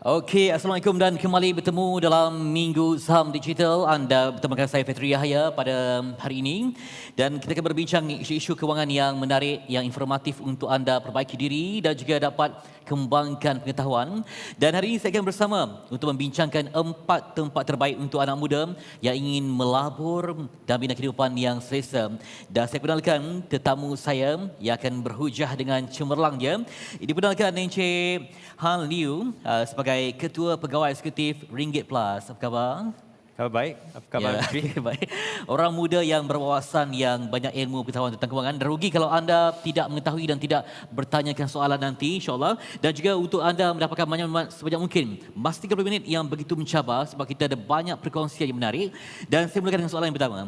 Okey, Assalamualaikum dan kembali bertemu dalam Minggu Saham Digital. Anda bertemu dengan saya Fetri Yahya pada hari ini dan kita akan berbincang isu-isu kewangan yang menarik, yang informatif untuk anda perbaiki diri dan juga dapat kembangkan pengetahuan. Dan hari ini saya akan bersama untuk membincangkan 4 tempat terbaik untuk anak muda yang ingin melabur dan bina kehidupan yang selesa. Dan saya kenalkan tetamu saya yang akan berhujah dengan cemerlangnya. Diperkenalkan Encik Han Liu sebagai Ketua Pegawai Eksekutif Ringgit Plus. Apa khabar? Khabar baik. Apa khabar, Ya, Fitri? baik. Orang muda yang berwawasan, yang banyak ilmu pengetahuan tentang kewangan. Dan rugi kalau anda tidak mengetahui dan tidak bertanyakan soalan nanti, insyaAllah. Dan juga untuk anda mendapatkan maklumat sebanyak mungkin. Mas 30 minit yang begitu mencabar sebab kita ada banyak perkongsian yang menarik. Dan saya mulakan dengan soalan yang pertama.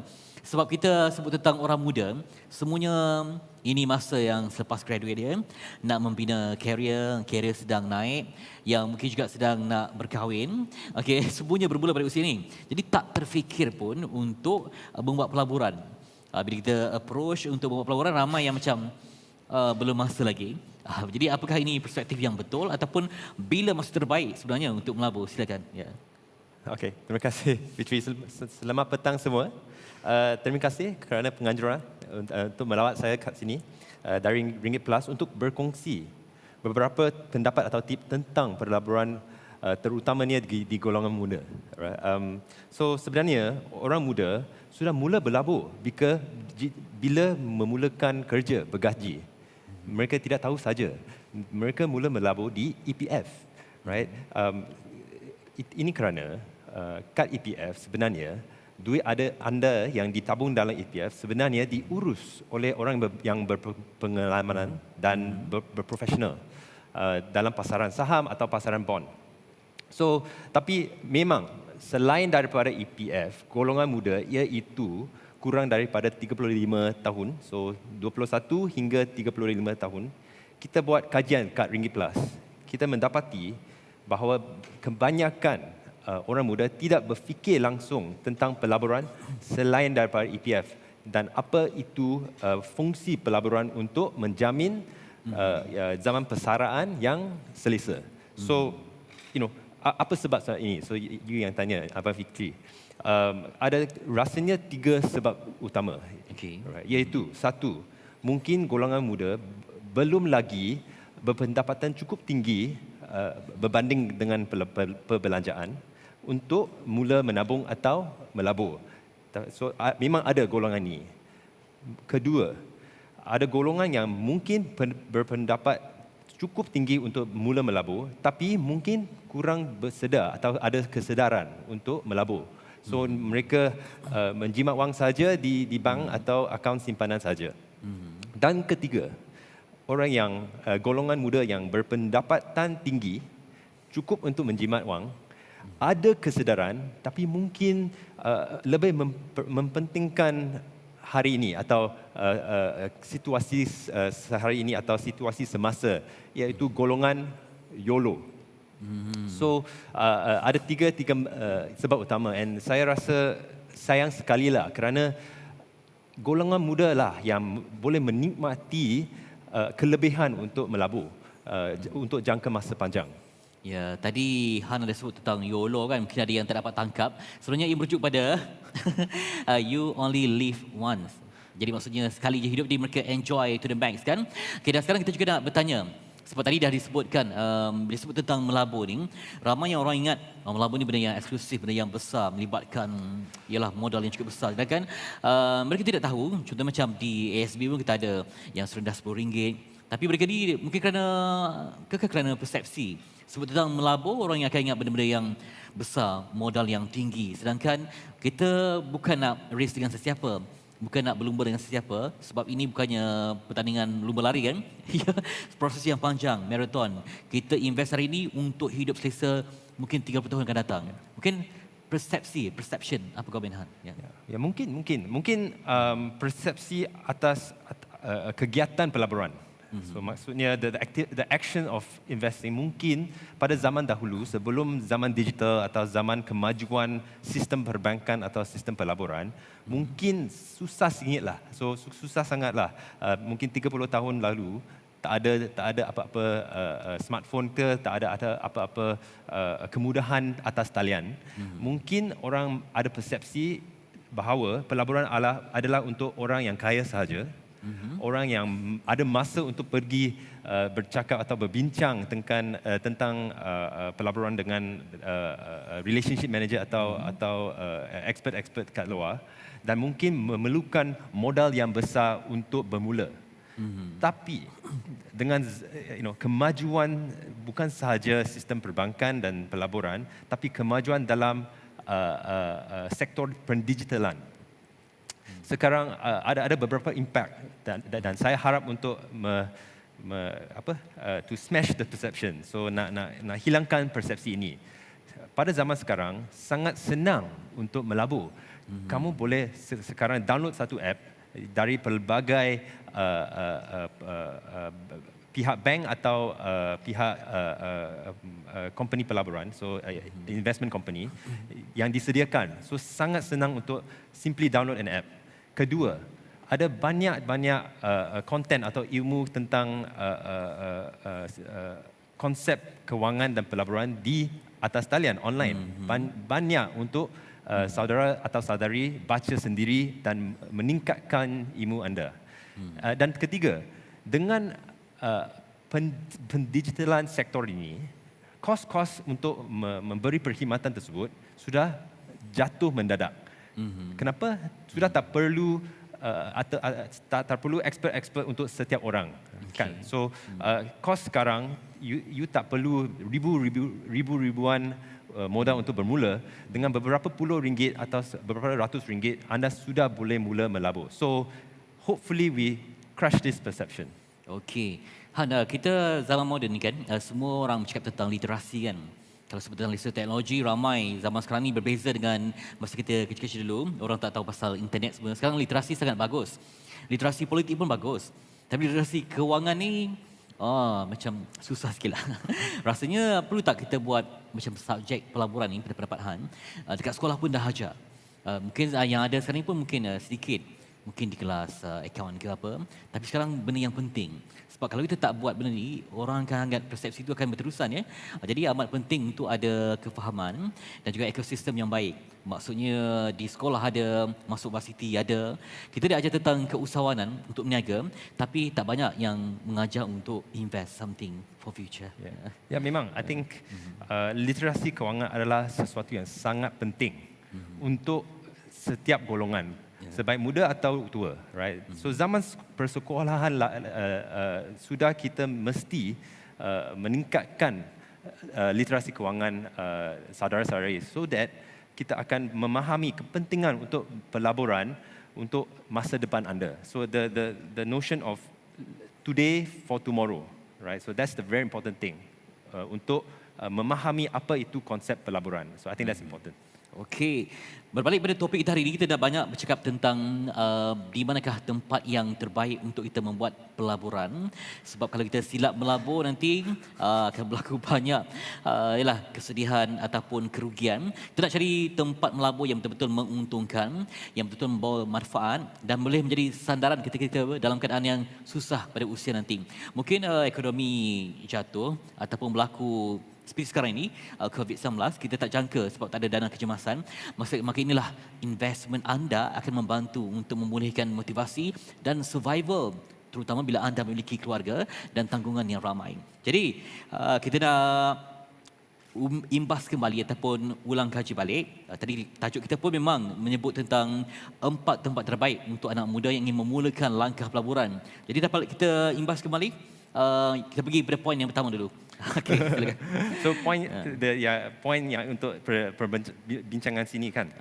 Sebab kita sebut tentang orang muda, semuanya ini masa yang selepas graduate dia nak membina karier sedang naik, yang mungkin juga sedang nak berkahwin. Okey, semuanya bermula pada usia ini. Jadi tak terfikir pun untuk membuat pelaburan. Bila kita approach untuk membuat pelaburan, ramai yang macam belum masa lagi. Jadi apakah ini perspektif yang betul ataupun bila masa terbaik sebenarnya untuk melabur? Silakan. Ya. Okey, terima kasih Fitri. Selamat petang semua. Terima kasih kerana penganjuran untuk melawat saya kat sini dari Ringgit Plus untuk berkongsi beberapa pendapat atau tip tentang pelaburan terutamanya di golongan muda. So sebenarnya orang muda sudah mula berlabur bila memulakan kerja bergaji. Mereka tidak tahu saja. Mereka mula melabur di EPF. Right? Ini kerana kad EPF sebenarnya duit anda yang ditabung dalam EPF sebenarnya diurus oleh orang yang berpengalaman dan berprofesional dalam pasaran saham atau pasaran bond. So, tapi memang selain daripada EPF, golongan muda iaitu kurang daripada 35 tahun, so 21 hingga 35 tahun, kita buat kajian kat Ringgit Plus. Kita mendapati bahawa kebanyakan orang muda tidak berfikir langsung tentang pelaburan selain daripada EPF dan apa itu fungsi pelaburan untuk menjamin zaman persaraan yang selesa. So, apa sebab ini? So, you yang tanya, Abang Fikri. Ada rasanya 3 sebab utama. Okay. Iaitu, 1, mungkin golongan muda belum lagi berpendapatan cukup tinggi berbanding dengan perbelanjaan untuk mula menabung atau melabur. So, memang ada golongan ini. Kedua, ada golongan yang mungkin berpendapat cukup tinggi untuk mula melabur, tapi mungkin kurang bersedar atau ada kesedaran untuk melabur. So, mereka menjimat wang saja di bank atau akaun simpanan saja. Dan ketiga, orang yang golongan muda yang berpendapatan tinggi cukup untuk menjimat wang, ada kesedaran tapi mungkin lebih mempentingkan hari ini atau situasi sehari ini atau situasi semasa, iaitu golongan YOLO. So ada tiga sebab utama, and saya rasa sayang sekali lah kerana golongan muda lah yang boleh menikmati kelebihan untuk melabur untuk jangka masa panjang. Ya, tadi Han ada sebut tentang YOLO kan, mungkin ada yang tak dapat tangkap. Sebenarnya ia merujuk pada you only live once. Jadi maksudnya sekali je hidup, jadi mereka enjoy to the max kan. Okay, dan sekarang kita juga nak bertanya. Sebab tadi dah disebutkan, disebut tentang melabur ni, ramai yang orang ingat melabur ni benda yang eksklusif, benda yang besar, melibatkan ialah modal yang cukup besar. Sedangkan mereka tidak tahu, contoh macam di ASB pun kita ada yang serendah RM10. Tapi mereka ni mungkin kerana persepsi. Sebut tentang melabur, orang yang akan ingat benda-benda yang besar, modal yang tinggi. Sedangkan kita bukan nak race dengan sesiapa, bukan nak berlumba dengan sesiapa, sebab ini bukannya pertandingan lumba lari kan. Proses yang panjang, marathon. Kita invest hari ini untuk hidup selesa mungkin 30 tahun akan datang. Mungkin perception, apa kau Ben Han? Ya, mungkin persepsi atas kegiatan pelaburan. So maksudnya the action of investing mungkin pada zaman dahulu sebelum zaman digital atau zaman kemajuan sistem perbankan atau sistem pelaburan mungkin susah singitlah. So susah sangatlah. Mungkin 30 tahun lalu tak ada apa-apa smartphone ke, tak ada apa-apa kemudahan atas talian, mungkin orang ada persepsi bahawa pelaburan adalah untuk orang yang kaya sahaja, orang yang ada masa untuk pergi bercakap atau berbincang tentang pelaburan dengan relationship manager atau expert-expert kat luar, dan mungkin memerlukan modal yang besar untuk bermula. Tapi dengan kemajuan bukan sahaja sistem perbankan dan pelaburan, tapi kemajuan dalam sektor pendigitalan. Sekarang ada beberapa impact dan saya harap untuk to smash the perception. So nak hilangkan persepsi ini. Pada zaman sekarang sangat senang untuk melabur. Kamu boleh sekarang download satu app dari pelbagai pihak bank atau pihak company pelaburan, so investment company yang disediakan. So sangat senang untuk simply download an app. Kedua, ada banyak konten atau ilmu tentang konsep kewangan dan pelaburan di atas talian online. Banyak untuk saudara atau saudari baca sendiri dan meningkatkan ilmu anda. Dan ketiga, dengan pendigitalan sektor ini, kos-kos untuk memberi perkhidmatan tersebut sudah jatuh mendadak. Kenapa? Sudah tak perlu tak perlu expert untuk setiap orang, kan? So kos sekarang you tak perlu ribuan modal untuk bermula. Dengan beberapa puluh ringgit atau beberapa ratus ringgit, anda sudah boleh mula melabur. So hopefully we crush this perception. Okey. Han, kita zaman moden ni kan, semua orang bercakap tentang literasi kan. Kalau sebut tentang literasi teknologi, ramai zaman sekarang ni berbeza dengan masa kita kecil-kecil dulu. Orang tak tahu pasal internet semua. Sekarang literasi sangat bagus. Literasi politik pun bagus. Tapi literasi kewangan ni, macam susah sikit lah. Rasanya perlu tak kita buat macam subjek pelaburan ni pada pendapat Han. Dekat sekolah pun dah ajar. Mungkin yang ada sekarang ni pun mungkin sedikit. Mungkin di kelas akaun ke apa. Tapi sekarang benda yang penting. Sebab kalau kita tak buat benda ni, orang akan anggap persepsi itu akan berterusan ya. Jadi amat penting untuk ada kefahaman dan juga ekosistem yang baik. Maksudnya di sekolah ada, masuk varsity ada. Kita dah ajar tentang keusahawanan untuk berniaga, tapi tak banyak yang mengajar untuk invest something for future. Ya, memang. I think literasi kewangan adalah sesuatu yang sangat penting untuk setiap golongan. Sebaik muda atau tua, right? So zaman persekolahan sudah kita mesti meningkatkan literasi kewangan saudara-saudari, so that kita akan memahami kepentingan untuk pelaburan untuk masa depan anda. So the notion of today for tomorrow, right? So that's the very important thing untuk memahami apa itu konsep pelaburan. So I think that's important. Okey, berbalik pada topik kita hari ini, kita dah banyak bercakap tentang di manakah tempat yang terbaik untuk kita membuat pelaburan. Sebab kalau kita silap melabur nanti akan berlaku banyak kesedihan ataupun kerugian. Kita nak cari tempat melabur yang betul-betul menguntungkan, yang betul-betul membawa manfaat dan boleh menjadi sandaran kita dalam keadaan yang susah pada usia nanti. Mungkin ekonomi jatuh ataupun berlaku seperti sekarang ini, COVID-19, kita tak jangka sebab tak ada dana kecemasan. Maka inilah investment anda akan membantu untuk memulihkan motivasi dan survival, terutama bila anda memiliki keluarga dan tanggungan yang ramai. Jadi, kita nak imbas kembali ataupun ulang kaji balik. Tadi tajuk kita pun memang menyebut tentang 4 tempat terbaik untuk anak muda yang ingin memulakan langkah pelaburan. Jadi dapat kita imbas kembali. Kita pergi pada poin yang pertama dulu. Okey, silakan. So point yang untuk perbincangan sini kan.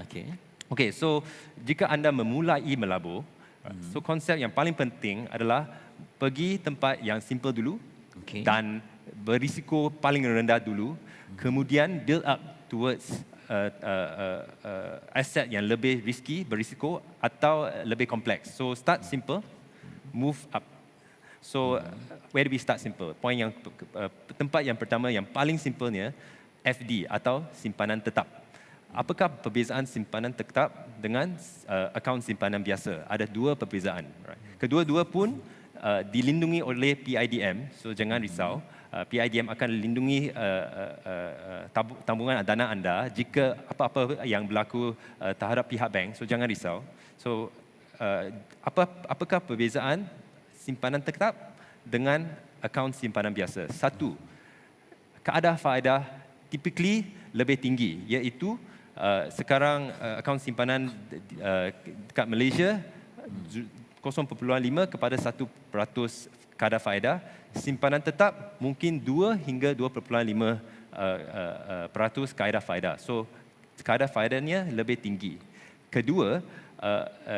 Okey, so jika anda memulai melabur, so konsep yang paling penting adalah pergi tempat yang simple dulu dan berisiko paling rendah dulu, kemudian build up towards aset yang lebih risky, berisiko atau lebih kompleks. So start simple, move up. So where do we start simple? Tempat yang pertama yang paling simpelnya FD atau simpanan tetap. Apakah perbezaan simpanan tetap dengan akaun simpanan biasa? Ada 2 perbezaan. Right? Kedua-dua pun dilindungi oleh PIDM, so jangan risau. PIDM akan lindungi tabungan dana anda jika apa-apa yang berlaku terhadap pihak bank, so jangan risau. So apakah perbezaan simpanan tetap dengan akaun simpanan biasa? Satu, kadar faedah typically lebih tinggi, iaitu sekarang akaun simpanan dekat Malaysia 0.5 kepada 1% kadar faedah. Simpanan tetap mungkin 2 hingga 2.5% kadar faedah. So kadar faedahnya lebih tinggi. Kedua,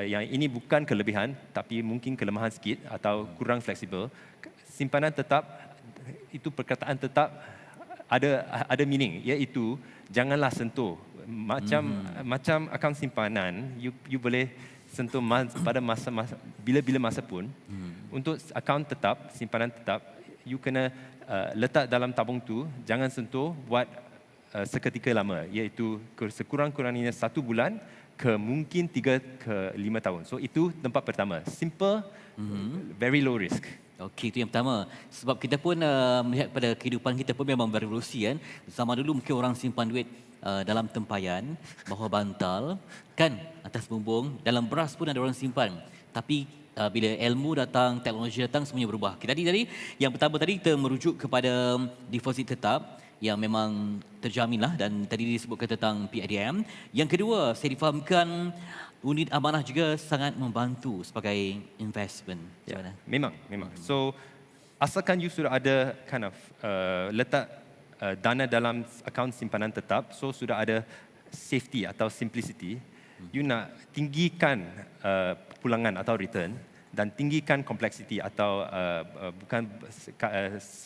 yang ini bukan kelebihan tapi mungkin kelemahan sikit atau kurang fleksibel. Simpanan tetap itu perkataan tetap ada meaning, iaitu janganlah sentuh. Macam akaun simpanan, you boleh sentuh pada masa bila-bila masa pun. Untuk akaun tetap, simpanan tetap, you kena letak dalam tabung tu, jangan sentuh buat seketika lama, iaitu sekurang-kurangnya 1 bulan ke mungkin 3 ke 5 tahun. So itu tempat pertama, simple, very low risk. Okey, itu yang pertama. Sebab kita pun melihat pada kehidupan kita pun memang berevolusi kan. Zaman dulu mungkin orang simpan duit dalam tempayan, bawah bantal, kan, atas bumbung, dalam beras pun ada orang simpan. Tapi bila ilmu datang, teknologi datang, semuanya berubah. Tadi yang pertama tadi kita merujuk kepada deposit tetap yang memang terjamin lah, dan tadi disebutkan tentang PIDM. Yang kedua, saya difahamkan unit amanah juga sangat membantu sebagai investment. Ya, memang. So asalkan you sudah ada kind of letak dana dalam akaun simpanan tetap, so sudah ada safety atau simplicity. You nak tinggikan pulangan atau return dan tinggikan kompleksiti atau bukan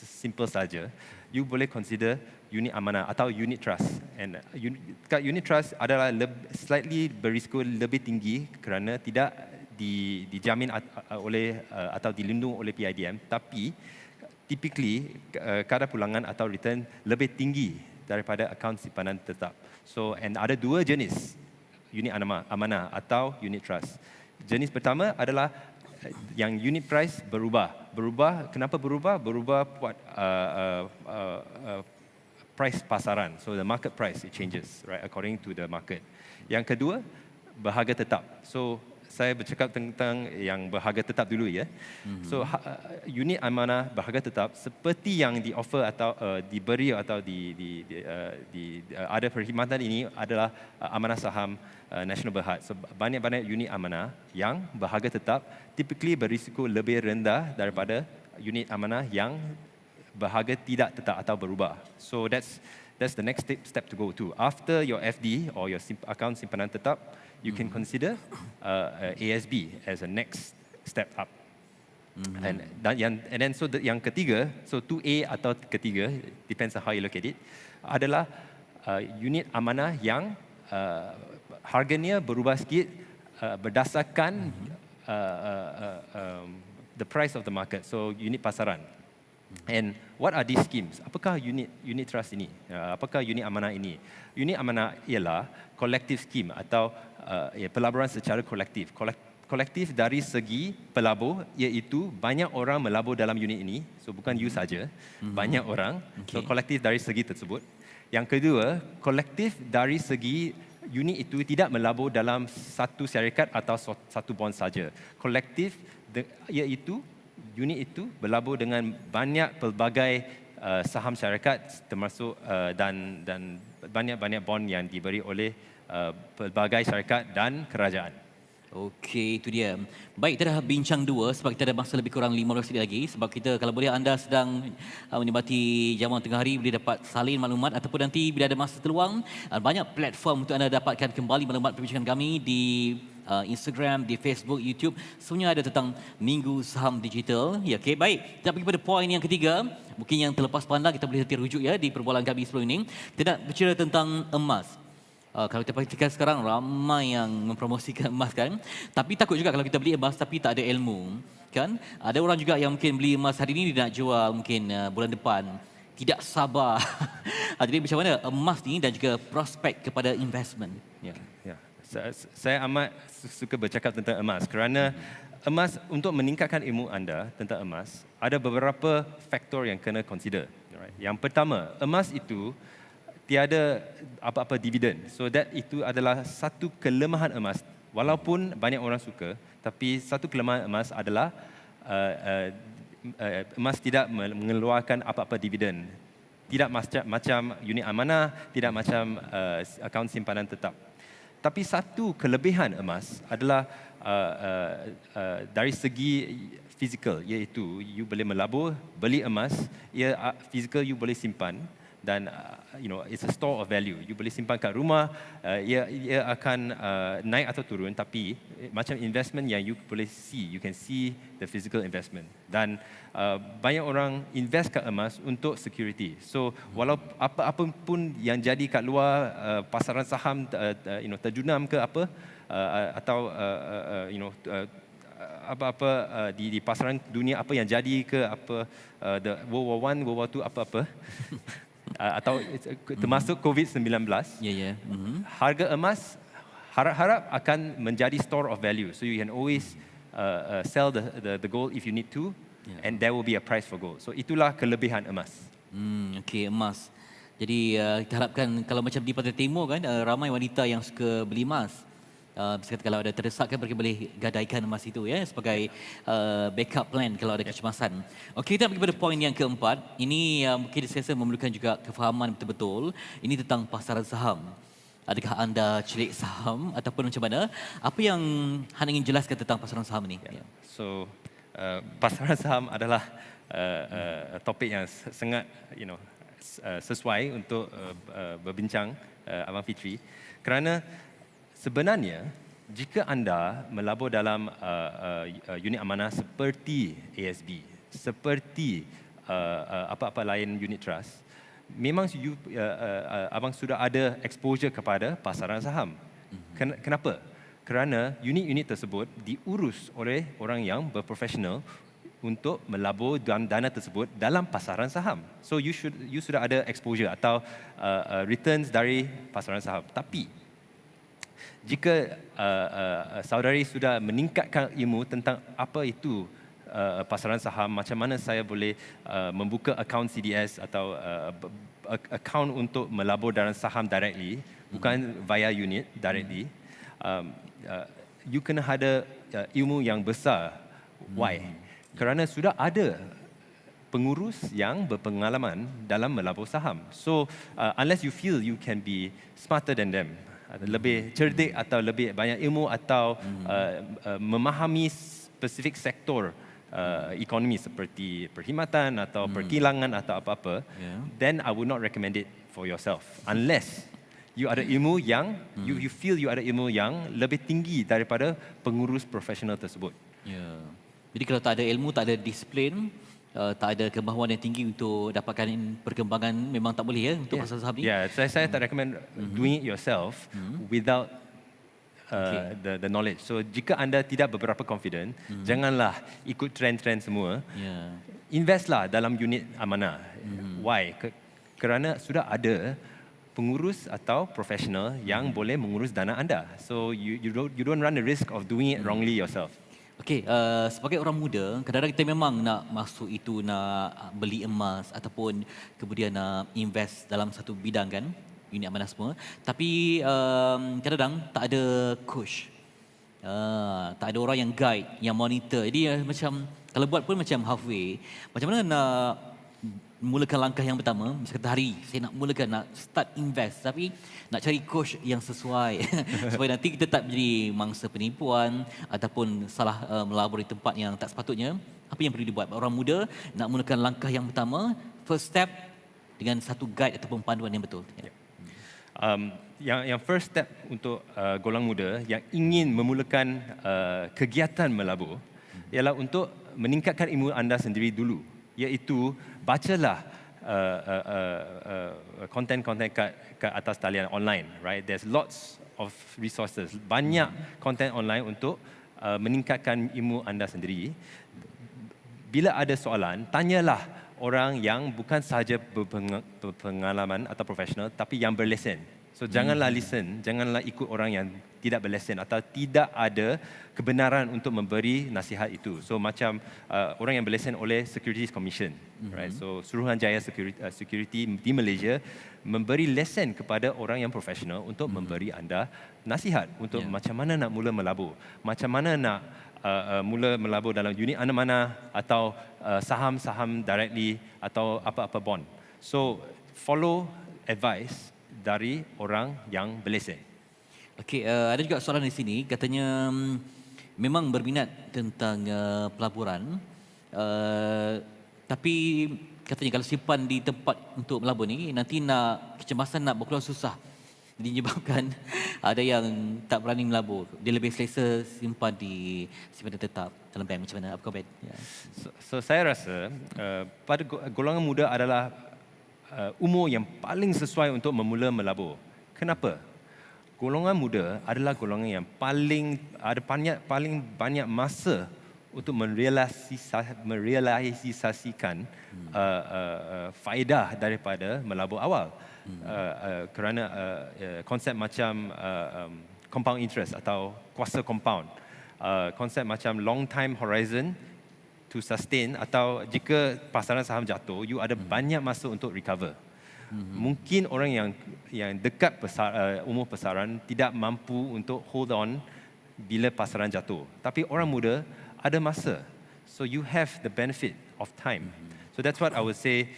simple saja, you boleh consider unit amanah atau unit trust. And unit trust adalah slightly berisiko lebih tinggi kerana tidak dijamin oleh atau dilindung oleh PIDM, tapi typically kadar pulangan atau return lebih tinggi daripada akaun simpanan tetap. So and ada 2 jenis unit amanah atau unit trust. Jenis pertama adalah yang unit price berubah. Kenapa berubah? Berubah buat price pasaran. So the market price it changes, right, according to the market. Yang kedua, berharga tetap. So saya bercakap tentang yang berharga tetap dulu ya. So unit amanah berharga tetap seperti yang di offer atau diberi atau ada perkhidmatan ini adalah amanah saham National Berhad. So banyak-banyak unit amanah yang berharga tetap typically berisiko lebih rendah daripada unit amanah yang berharga tidak tetap atau berubah. So that's the next step to go to. After your FD or your account simpanan tetap, you can consider ASB as a next step up. And then yang ketiga, so 2A atau ketiga, depends on how you look at it, adalah unit amanah yang harganya berubah sikit berdasarkan the price of the market, so unit pasaran. And what are these schemes? Apakah unit trust ini? Apakah unit amanah ini? Unit amanah ialah collective scheme atau pelaburan secara kolektif. Kolektif dari segi pelabur, iaitu banyak orang melabur dalam unit ini. So bukan you saja, banyak orang. So kolektif dari segi tersebut. Yang kedua, kolektif dari segi unit itu tidak melabur dalam satu syarikat atau satu bond saja. Kolektif iaitu unit itu berlabur dengan banyak pelbagai saham syarikat termasuk dan banyak-banyak bond yang diberi oleh pelbagai syarikat dan kerajaan. Okey, itu dia. Baik, kita dah bincang 2 sebab kita ada masa lebih kurang 15 minit lagi. Sebab kita, kalau boleh anda sedang menikmati jamuan tengah hari, boleh dapat salin maklumat ataupun nanti bila ada masa terluang, banyak platform untuk anda dapatkan kembali maklumat perbincangan kami di Instagram, di Facebook, YouTube. Semuanya ada tentang Minggu Saham Digital. Ya, okey, baik. Kita pergi pada poin yang ketiga. Mungkin yang terlepas pandang kita boleh rujuk ya di perbualan kami sebelum ini. Kita nak bercerita tentang emas. Kalau kita perhatikan sekarang ramai yang mempromosikan emas kan. Tapi takut juga kalau kita beli emas tapi tak ada ilmu. Kan? Ada orang juga yang mungkin beli emas hari ini dia nak jual mungkin bulan depan. Tidak sabar. Jadi macam mana emas ni dan juga prospek kepada investment? Ya. Saya amat suka bercakap tentang emas kerana emas, untuk meningkatkan ilmu anda tentang emas, ada beberapa faktor yang kena consider. Alright. Yang pertama, emas itu tiada apa-apa dividen. So itu adalah satu kelemahan emas. Walaupun banyak orang suka, tapi satu kelemahan emas adalah emas tidak mengeluarkan apa-apa dividen. Tidak macam unit amanah, tidak macam akaun simpanan tetap. Tapi satu kelebihan emas adalah dari segi fizikal, iaitu you boleh melabur, beli emas, fizikal you boleh simpan, dan it's a store of value. You boleh simpan kat rumah, ia akan naik atau turun, tapi macam investment yang you boleh see, you can see the physical investment. Dan banyak orang invest kat emas untuk security. So walau apa pun yang jadi kat luar, pasaran saham terjunam ke apa, atau apa-apa di pasaran dunia, apa yang jadi ke apa, the World War I, World War II, apa-apa. Atau termasuk COVID-19, harga emas harap-harap akan menjadi store of value. So you can always sell the gold if you need to, and there will be a price for gold. So itulah kelebihan emas. Okey, emas. Jadi kita harapkan kalau macam di Pantai Timur kan, ramai wanita yang suka beli emas. Misalkan kalau ada terdesak kan mereka boleh gadaikan emas itu ya sebagai backup plan kalau ada kecemasan. Okey, kita pergi pada poin yang keempat. Ini mungkin saya rasa memerlukan juga kefahaman betul-betul. Ini tentang pasaran saham. Adakah anda celik saham ataupun macam mana? Apa yang Hana ingin jelaskan tentang pasaran saham ini? Yeah. So pasaran saham adalah topik yang sangat sesuai untuk berbincang Abang Fitri, kerana sebenarnya jika anda melabur dalam unit amanah seperti ASB, seperti apa-apa lain unit trust, memang abang sudah ada exposure kepada pasaran saham. Kenapa? Kerana unit-unit tersebut diurus oleh orang yang berprofesional untuk melabur dana tersebut dalam pasaran saham. So you sudah ada exposure atau returns dari pasaran saham. Tapi jika saudari sudah meningkatkan ilmu tentang apa itu pasaran saham, macam mana saya boleh membuka akaun CDS atau akaun untuk melabur dalam saham directly, bukan via unit directly, you kena ada ilmu yang besar. Why? Kerana sudah ada pengurus yang berpengalaman dalam melabur saham. So unless you feel you can be smarter than them, lebih cerdik atau lebih banyak ilmu atau memahami spesifik sektor ekonomi seperti perkhidmatan atau perkilangan atau apa-apa, then I would not recommend it for yourself unless you ada ilmu yang you feel you ada ilmu yang lebih tinggi daripada pengurus profesional tersebut. Jadi kalau tak ada ilmu, tak ada disiplin, tak ada kemahuan yang tinggi untuk dapatkan perkembangan, memang tak boleh untuk pasaran saham ni. Saya tak recommend doing it yourself without the knowledge. So jika anda tidak beberapa confident, janganlah ikut trend-trend semua. Investlah dalam unit amanah. Why? Kerana sudah ada pengurus atau profesional yang boleh mengurus dana anda. So you don't run the risk of doing it wrongly yourself. Okey, sebagai orang muda, kadang-kadang kita memang nak masuk itu, nak beli emas ataupun kemudian nak invest dalam satu bidang kan, unit amanah semua. Tapi kadang-kadang tak ada coach, tak ada orang yang guide, yang monitor. Jadi macam kalau buat pun macam halfway. Macam mana nak mulakan langkah yang pertama? Misalkan hari saya nak mulakan, nak start invest, tapi nak cari coach yang sesuai supaya nanti kita tak menjadi mangsa penipuan ataupun salah melabur di tempat yang tak sepatutnya. Apa yang perlu dibuat orang muda nak mulakan langkah yang pertama, first step, dengan satu guide ataupun panduan yang betul? Yang first step untuk golongan muda yang ingin memulakan kegiatan melabur ialah untuk meningkatkan ilmu anda sendiri dulu, iaitu bacalah konten-konten kat atas talian online, right? There's lots of resources, banyak konten online untuk meningkatkan ilmu anda sendiri. Bila ada soalan, tanyalah orang yang bukan sahaja berpengalaman atau profesional, tapi yang berlesen. So janganlah listen, janganlah ikut orang yang tidak berlesen atau tidak ada kebenaran untuk memberi nasihat itu. So macam orang yang berlesen oleh Securities Commission, right? So Suruhanjaya Security di Malaysia memberi lesen kepada orang yang profesional untuk memberi anda nasihat untuk macam mana nak mula melabur, macam mana nak mula melabur dalam unit anda mana atau saham-saham directly atau apa-apa bond. So follow advice dari orang yang berlesen. Okey, ada juga soalan di sini katanya memang berminat tentang pelaburan, tapi katanya kalau simpan di tempat untuk melabur ni nanti nak kecemasan nak berkeluar susah. Menyebabkan ada yang tak berani melabur. Dia lebih selesa simpan di simpanan tetap dalam bank. Macam mana? Apa komen? Yeah. So saya rasa pada golongan muda adalah umur yang paling sesuai untuk memula melabur. Kenapa? Golongan muda adalah golongan yang paling banyak masa untuk merealisasikan faedah daripada melabur awal. Kerana konsep macam compound interest atau kuasa compound, konsep macam long time horizon to sustain, atau jika pasaran saham jatuh, you ada banyak masa untuk recover. Mungkin orang yang dekat umur pasaran tidak mampu untuk hold on bila pasaran jatuh. Tapi orang muda ada masa. So you have the benefit of time. So that's what I would say,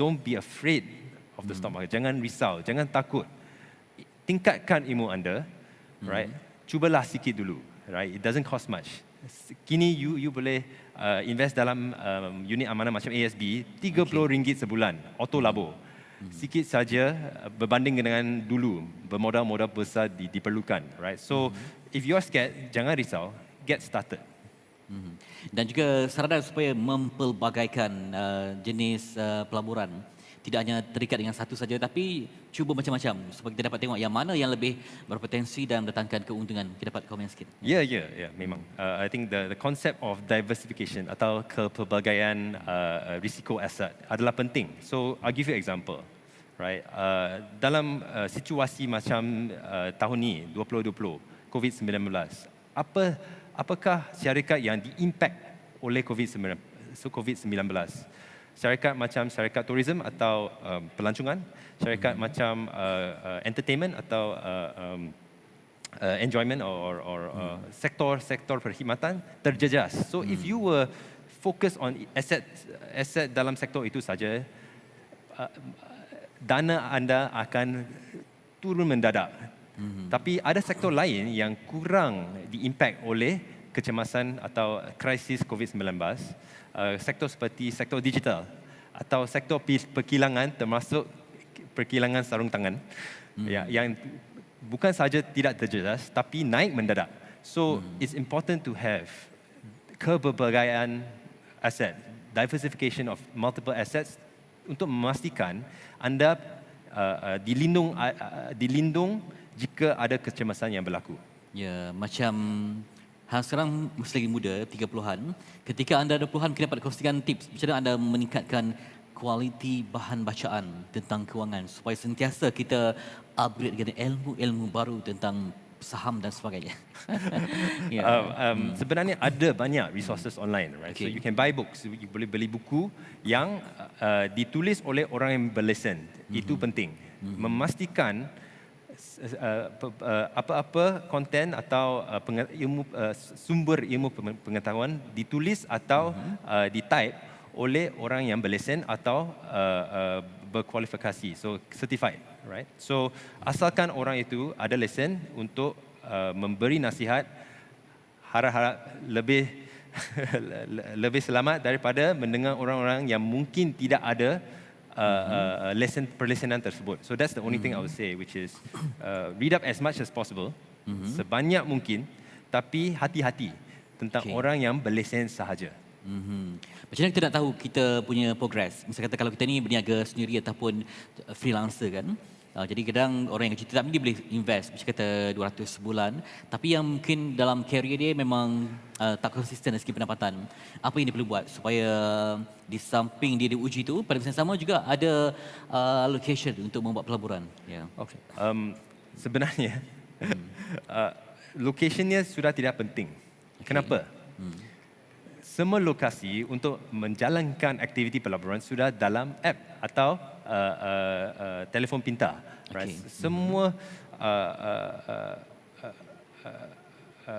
don't be afraid of the stock market. Jangan risau, jangan takut. Tingkatkan ilmu anda, right? Cubalah sikit dulu, right? It doesn't cost much. Kini you boleh invest dalam unit amanah macam ASB RM30 sebulan, auto labur. Sikit saja berbanding dengan dulu bermodal-modal besar diperlukan, right? So if you are scared, jangan risau, get started. Dan juga saranan supaya mempelbagaikan jenis pelaburan. Tidak hanya terikat dengan satu saja, tapi cuba macam-macam supaya kita dapat tengok yang mana yang lebih berpotensi dan mendatangkan keuntungan. Kita dapat komen sikit. Ya, memang. I think the concept of diversification atau kepelbagaian risiko aset adalah penting. So I'll give you example, right? Dalam situasi macam tahun ni 2020, COVID-19, apakah syarikat yang diimpact oleh COVID-19? Syarikat macam syarikat tourism atau pelancongan, syarikat macam entertainment atau enjoyment or sektor perkhidmatan terjejas. So if you were focus on asset dalam sektor itu saja, dana anda akan turun mendadak. Tapi ada sektor lain yang kurang diimpact oleh kecemasan atau krisis COVID-19. Sektor seperti sektor digital atau sektor perkilangan, termasuk perkilangan sarung tangan, yang bukan saja tidak terjejas tapi naik mendadak. So it's important to have kepelbagaian aset, diversification of multiple assets untuk memastikan anda dilindung jika ada kecemasan yang berlaku. Ya, macam hang sekarang masih lagi muda, 30-an. Ketika anda 20-an, kita dapat kongsikan tips macam mana anda meningkatkan kualiti bahan bacaan tentang kewangan supaya sentiasa kita upgrade dengan ilmu-ilmu baru tentang saham dan sebagainya. Sebenarnya ada banyak resources online, right? So you can buy books, you boleh beli buku yang ditulis oleh orang yang berlesen. Itu penting. Memastikan apa-apa konten atau sumber ilmu pengetahuan ditulis atau di-type oleh orang yang berlesen atau berkualifikasi, so certified, right? So asalkan orang itu ada lesen untuk memberi nasihat, harap-harap lebih lebih selamat daripada mendengar orang-orang yang mungkin tidak ada perlesenan tersebut. So that's the only thing I would say, which is read up as much as possible, sebanyak mungkin, tapi hati-hati tentang orang yang berlesen sahaja. Macam mana kita nak tahu kita punya progress? Misalnya kata kalau kita ni berniaga sendiri ataupun freelancer kan, Jadi kadang orang yang kerja tetap ni dia boleh invest macam kata 200 sebulan, tapi yang mungkin dalam career dia memang tak konsisten dari segi pendapatan. Apa yang dia perlu buat supaya di samping dia diuji tu pada masa yang sama juga ada location untuk membuat pelaburan. Ya. Okay. Sebenarnya locationnya sudah tidak penting. Kenapa? Semua lokasi untuk menjalankan aktiviti pelaburan sudah dalam app atau telefon pintar. Right? Semua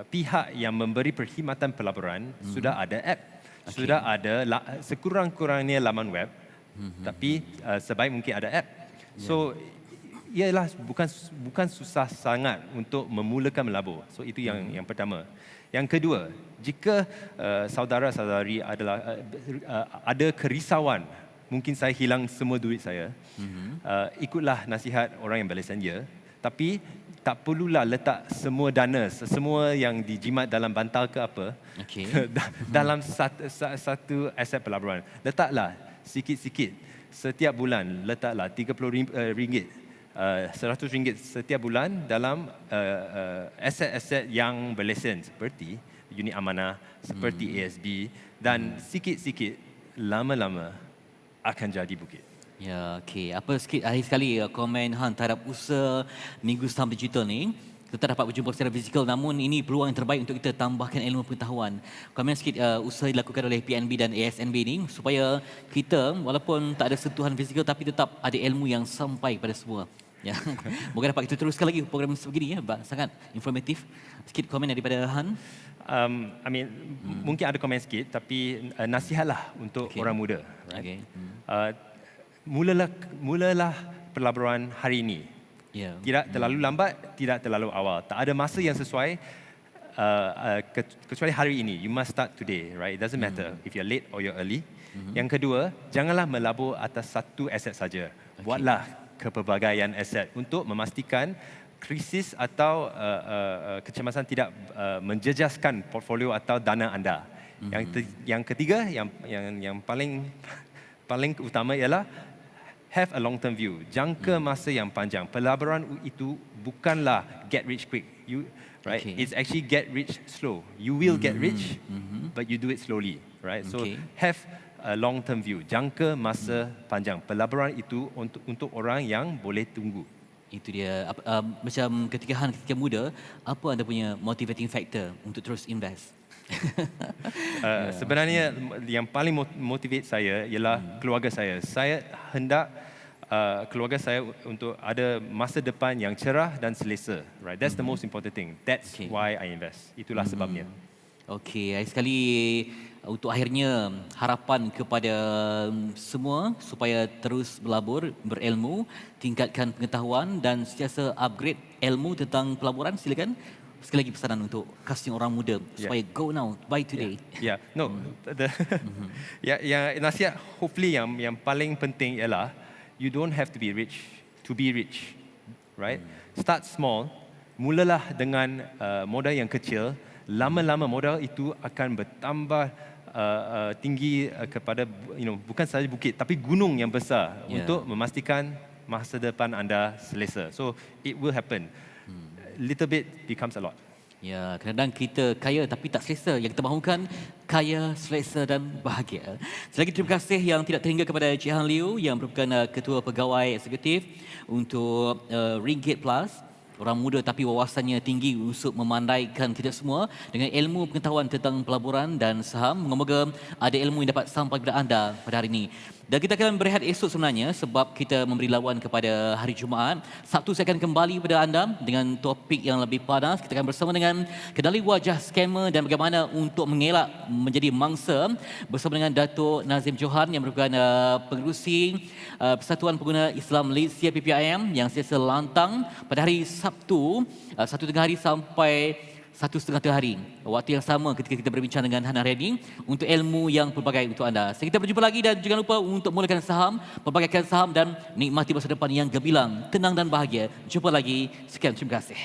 pihak yang memberi perkhidmatan pelaburan sudah ada app, sudah ada sekurang-kurangnya laman web, tapi sebaik mungkin ada app. So ialah bukan susah sangat untuk memulakan melabur. So itu yang pertama. Yang kedua, jika saudara-saudari ada kerisauan, mungkin saya hilang semua duit saya, ikutlah nasihat orang yang berlesen ya. Tapi tak perlulah letak semua dana, semua yang dijimat dalam bantal ke apa, dalam satu aset pelaburan. Letaklah sikit-sikit setiap bulan, letaklah RM30, RM100 setiap bulan dalam aset-aset yang berlesen seperti unit amanah, seperti ASB, dan sikit-sikit lama-lama akan jadi bukit. Ya, okey. Apa sikit akhir sekali komen Han terhadap usaha Minggu Saham Digital ni? Kita dapat berjumpa secara fizikal, namun ini peluang yang terbaik untuk kita tambahkan ilmu pengetahuan. Komen sikit usaha dilakukan oleh PNB dan ASNB ni supaya kita walaupun tak ada sentuhan fizikal tapi tetap ada ilmu yang sampai pada semua. Ya. Moga dapat kita teruskan lagi program sebegini ya, sangat informatif. Sikit komen daripada Han. Mungkin ada komen sikit, tapi nasihatlah untuk orang muda. Right? Mulalah pelaburan hari ini. Tidak terlalu lambat, tidak terlalu awal. Tak ada masa yang sesuai kecuali hari ini. You must start today, right? It doesn't matter if you're late or you're early. Yang kedua, janganlah melabur atas satu aset saja. Buatlah kepelbagaian aset untuk memastikan krisis atau kecemasan tidak menjejaskan portfolio atau dana anda. Yang ketiga, yang paling utama ialah have a long term view, jangka masa yang panjang. Pelaburan itu bukanlah get rich quick. Right? It's actually get rich slow. You will get rich, but you do it slowly, right? So have a long term view, jangka masa panjang. Pelaburan itu untuk orang yang boleh tunggu. Itu dia. Macam ketika muda, apa anda punya motivating factor untuk terus invest? Sebenarnya yang paling motivate saya ialah keluarga saya. Saya hendak keluarga saya untuk ada masa depan yang cerah dan selesa. Right, that's the most important thing. That's why I invest. Itulah sebabnya. Okey, sekali untuk akhirnya harapan kepada semua supaya terus berlabur, berilmu, tingkatkan pengetahuan dan sentiasa upgrade ilmu tentang pelaburan. Silakan. Sekali lagi pesanan untuk casting orang muda supaya go now, buy today. Nasihat hopefully yang paling penting ialah you don't have to be rich to be rich, right? Start small, mulalah dengan modal yang kecil. Lama-lama modal itu akan bertambah tinggi kepada bukan sahaja bukit tapi gunung yang besar untuk memastikan masa depan anda selesa. So it will happen. Little bit becomes a lot. Ya, kadang-kadang kita kaya tapi tak selesa. Yang kita mahukan kaya, selesa dan bahagia. Selagi terima kasih yang tidak terhingga kepada Cik Han Liu yang merupakan Ketua Pegawai Eksekutif untuk Ringgit Plus. Orang muda tapi wawasannya tinggi untuk memandaikan kita semua dengan ilmu pengetahuan tentang pelaburan dan saham. Moga-moga ada ilmu yang dapat sampai kepada anda pada hari ini. Dan kita akan berehat esok sebenarnya sebab kita memberi lawan kepada hari Jumaat. Sabtu saya akan kembali kepada anda dengan topik yang lebih panas. Kita akan bersama dengan kendali wajah scammer dan bagaimana untuk mengelak menjadi mangsa bersama dengan Datuk Nazim Johan yang merupakan pengerusi Persatuan Pengguna Islam Malaysia PPIM yang sentiasa lantang pada hari Sabtu 1 tengah hari sampai 1.30 hari. Waktu yang sama ketika kita berbincang dengan Hana Reni untuk ilmu yang pelbagai untuk anda. So, kita berjumpa lagi dan jangan lupa untuk mulakan saham, pelbagaikan saham dan nikmati masa depan yang gemilang, tenang dan bahagia. Jumpa lagi. Sekian, terima kasih.